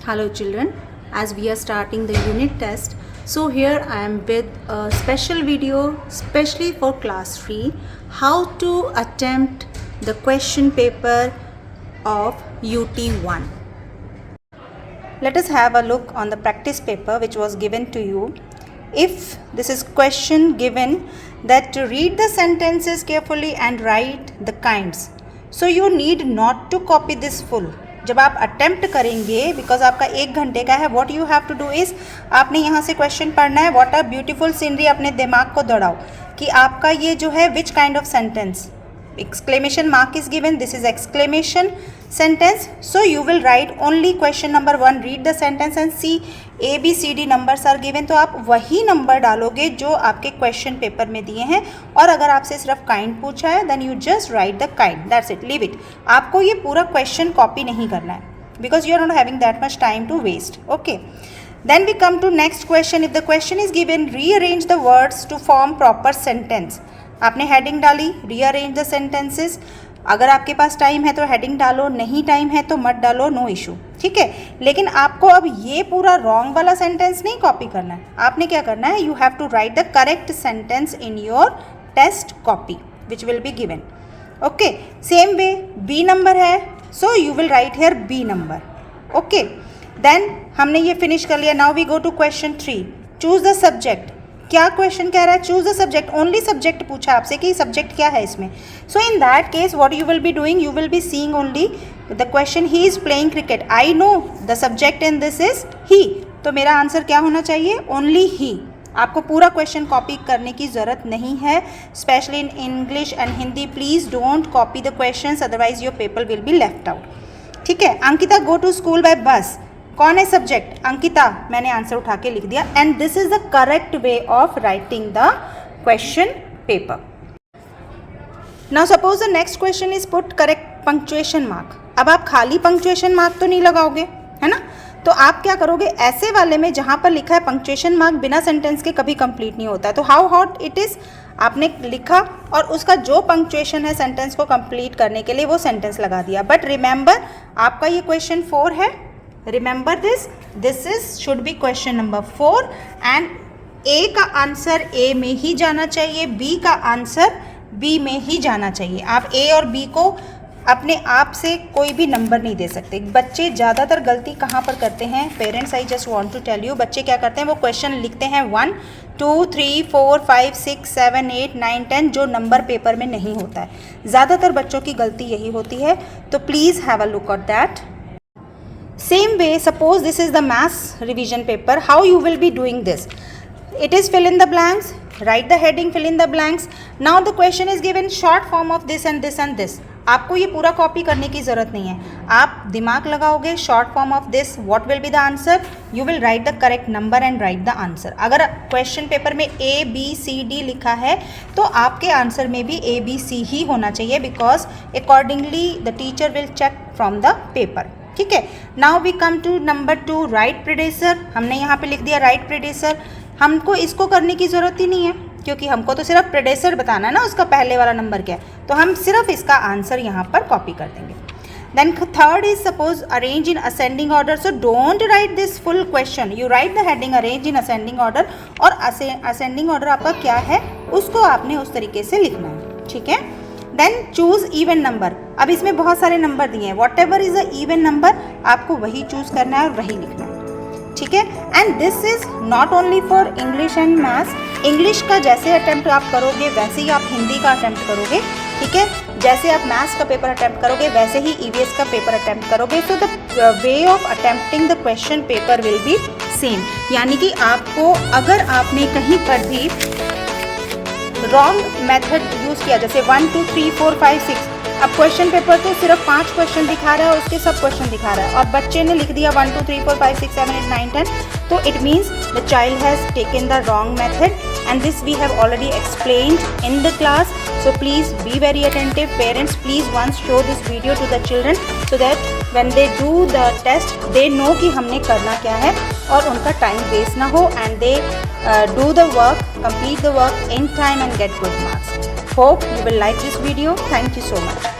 Hello children, as we are starting the unit test, so here I am with a special video specially for class 3, how to attempt the question paper of UT1. Let us have a look on the practice paper which was given to you. If this is question given that to read the sentences carefully and write the kinds, so you need not to copy this full. जब आप attempt करेंगे because आपका 1 घंटे का है, what you have to do is आपने यहाँ से क्वेश्चन पढ़ना है, व्हाट अ ब्यूटीफुल सीनरी, अपने दिमाग को दौड़ाओ कि आपका ये जो है which kind of sentence, exclamation mark is given, this is exclamation sentence, so you will write only question number 1, read the sentence and see A B C D numbers are given, तो आप वही number डालोगे जो आपके question paper में दिए हैं। और अगर आपसे सिर्फ काइंड पूछा है then you just write the kind, that's it, leave it. आपको ये पूरा क्वेश्चन कॉपी नहीं करना है because you are not having that much time to waste. Okay, then we come to next question. If the question is given, rearrange the words to form proper sentence. आपने heading डाली, rearrange the sentences. अगर आपके पास time है तो heading डालो, नहीं time है तो मत डालो, नो इशू, ठीक है। लेकिन आपको अब ये पूरा रॉन्ग वाला सेंटेंस नहीं कॉपी करना है। आपने क्या करना है, you have to write the correct sentence in your test copy which will be given. Okay, same way B number है, so you will write here B number. Okay, then हमने ये फिनिश कर लिया। Now we go to question 3, choose the subject. क्या question कह रहा है, choose the subject, only subject पूछा आपसे कि सब्जेक्ट क्या है इसमें। So in that case what you will be doing, you will be seeing only the question he is playing cricket, I know the subject in this is he, तो मेरा answer क्या होना चाहिए, ओनली ही। आपको पूरा क्वेश्चन कॉपी करने की ज़रूरत नहीं है, specially in English and Hindi. Please don't copy the questions, otherwise your paper will be left out, ठीक है। Ankita go to school by bus, कौन है सब्जेक्ट, अंकिता, मैंने आंसर उठा के लिख दिया। And this is the correct way of writing the question paper. Now suppose the next question is put correct punctuation mark. अब आप खाली पंक्चुएशन मार्क तो नहीं लगाओगे, है ना, तो आप क्या करोगे, ऐसे वाले में जहाँ पर लिखा है पंक्चुएशन मार्क बिना सेंटेंस के कभी कंप्लीट नहीं होता है। तो हाउ हॉट इट इज़, आपने लिखा और उसका जो पंक्चुएशन है सेंटेंस को कंप्लीट करने के लिए वो सेंटेंस लगा दिया। बट रिमेंबर आपका ये क्वेश्चन 4 है, remember this is should be question number 4 and A का आंसर A में ही जाना चाहिए, B का आंसर B में ही जाना चाहिए। आप A और B को अपने आप से कोई भी नंबर नहीं दे सकते। बच्चे ज़्यादातर गलती कहाँ पर करते हैं, parents, I just want to tell you, बच्चे क्या करते हैं, वो क्वेश्चन लिखते हैं 1 2 3 4 5 6 7 8 9 10 जो नंबर पेपर में नहीं होता है। ज़्यादातर बच्चों की गलती यही होती है, तो please have a look at that. Same way, suppose this is the maths revision paper, how you will be doing this? It is fill in the blanks, write the heading, fill in the blanks. Now the question is given short form of this and this and this. आपको ये पूरा copy करने की ज़रूरत नहीं है, आप दिमाग लगाओगे, short form of this, what will be the answer, you will right the correct number and right the answer. अगर क्वेश्चन पेपर में A B C D लिखा है तो आपके आंसर में भी A B C ही होना चाहिए, because accordingly the teacher will check from the paper, ठीक है। Now we come to number 2, write predecessor. हमने यहाँ पे लिख दिया राइट प्रेडेसर, हमको इसको करने की ज़रूरत ही नहीं है क्योंकि हमको तो सिर्फ प्रेडेसर बताना है ना, उसका पहले वाला नंबर क्या है, तो हम सिर्फ इसका आंसर यहाँ पर कॉपी कर देंगे। Then third is suppose arrange in ascending order, so don't write this full question, you write the heading arrange in ascending order, और असेंडिंग ऑर्डर आपका क्या है उसको आपने उस तरीके से लिखना है, ठीक है। देन चूज इवन नंबर, अब इसमें बहुत सारे नंबर दिए हैं, what ever is a even number आपको वही चूज करना है और वही लिखना है, ठीक है। And this is not only for English and maths, English का जैसे अटेम्प्ट आप करोगे वैसे ही आप हिंदी का अटेम्प्ट करोगे, ठीक है। जैसे आप मैथ्स का पेपर अटेम्प्ट करोगे वैसे ही EVS का पेपर अटेम्प्ट करोगे, so the way of attempting the question paper will B same. यानी कि आपको अगर आपने कहीं पर भी रॉन्ग मेथड यूज़ किया, जैसे 1 2 3 4 5 6, अब क्वेश्चन पेपर तो सिर्फ 5 क्वेश्चन दिखा रहा है, उसके सब क्वेश्चन दिखा रहा है, और बच्चे ने लिख दिया 1 2 3 4 5 6 7 8 9 10, तो it means the child has taken the wrong method, and this we have already explained in the class. So please be very attentive. Parents, please once show this video to the children so that when they do the test, they know कि हमने करना क्या है और उनका time waste ना हो, and they do the work, complete the work in time and get good marks. Hope you will like this video. Thank you so much.